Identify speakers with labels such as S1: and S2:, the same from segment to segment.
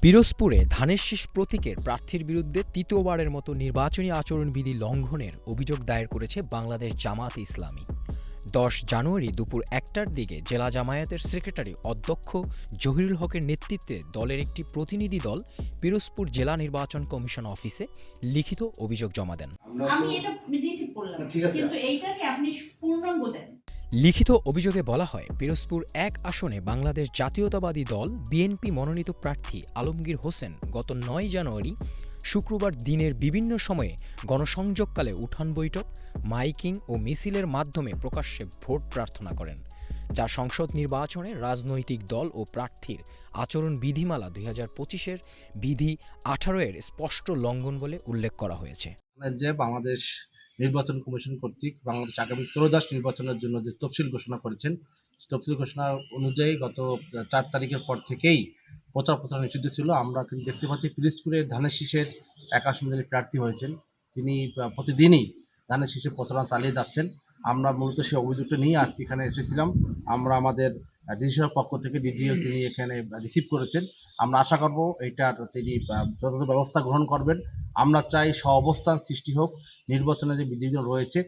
S1: পিরোজপুরে ধানের শীষ প্রতীকের প্রার্থীর বিরুদ্ধে তৃতীয়বারের মতো নির্বাচনী আচরণবিধি লঙ্ঘনের অভিযোগ দায়ের করেছে বাংলাদেশ জামায়াতে ইসলামী। 10 জানুয়ারি দুপুর 1টার দিকে জেলা জামায়াতের সেক্রেটারি অধ্যক্ষ জহিরুল হকের নেতৃত্বে দলের একটি প্রতিনিধি দল পিরোজপুর জেলা নির্বাচন কমিশন অফিসে লিখিত অভিযোগ জমা দেন।
S2: আমি এটা রিসিভ করলাম, কিন্তু এইটাকে আপনি পূর্ণাঙ্গ দেন।
S1: লিখিত অভিযোগে বলা হয়, পিরোজপুর 1 আসনে বাংলাদেশ জাতীয়তাবাদী দল বিএনপি মনোনীত প্রার্থী আলমগীর হোসেন গত 9 জানুয়ারি শুক্রবার দিনের বিভিন্ন সময়ে গণসংযোগকালে উঠান বৈঠক, মাইকিং ও মিছিলের মাধ্যমে প্রকাশ্যে ভোট প্রার্থনা করেন, যা সংসদ নির্বাচনে রাজনৈতিক দল ও প্রার্থীর আচরণ বিধিমালা 2025-এর বিধি 18-এর স্পষ্ট লঙ্ঘন বলে উল্লেখ করা হয়েছে।
S3: যে বাংলাদেশ নির্বাচন কমিশন কর্তৃক বাংলাদেশ আগামী ত্রয়োদশ নির্বাচনের জন্য যে তফসিল ঘোষণা করেছেন, তফসিল ঘোষণা অনুযায়ী গত 4 তারিখের পর থেকেই প্রচার নিষিদ্ধ ছিল। আমরা কিন্তু দেখতে পাচ্ছি পিরোজপুরের ধানের শীষের 1 আসনে যিনি প্রার্থী হয়েছেন, তিনি প্রতিদিনই ধানের শীষের প্রচারণা চালিয়ে যাচ্ছেন। আমরা মূলত সেই অভিযোগটা নিয়ে আজকে এখানে এসেছিলাম। আমরা আমাদের ডিসির পক্ষ থেকে ডিডিও তিনি এখানে রিসিভ করেছেন। আমরা আশা করব এইটার তিনি যথাযথ ব্যবস্থা গ্রহণ করবেন। আমরা চাই সহাবস্থান সৃষ্টি হোক, নির্বাচনে যে বিধিবিধান রয়েছে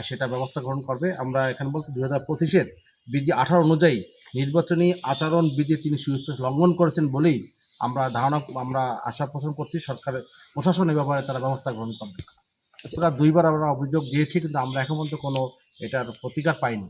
S3: সেটা ব্যবস্থা গ্রহণ করবে। আমরা এখানে বলছি 2025-এর বিধি 18 অনুযায়ী নির্বাচনী আচরণ বিধি তিনি সুস্পষ্ট লঙ্ঘন করেছেন বলেই আমরা আশা পোষণ করছি সরকারের প্রশাসন এ ব্যাপারে তারা ব্যবস্থা গ্রহণ করবে। 2বার আমরা অভিযোগ দিয়েছি, কিন্তু আমরা এখন পর্যন্ত কোনো এটার প্রতিকার পাইনি।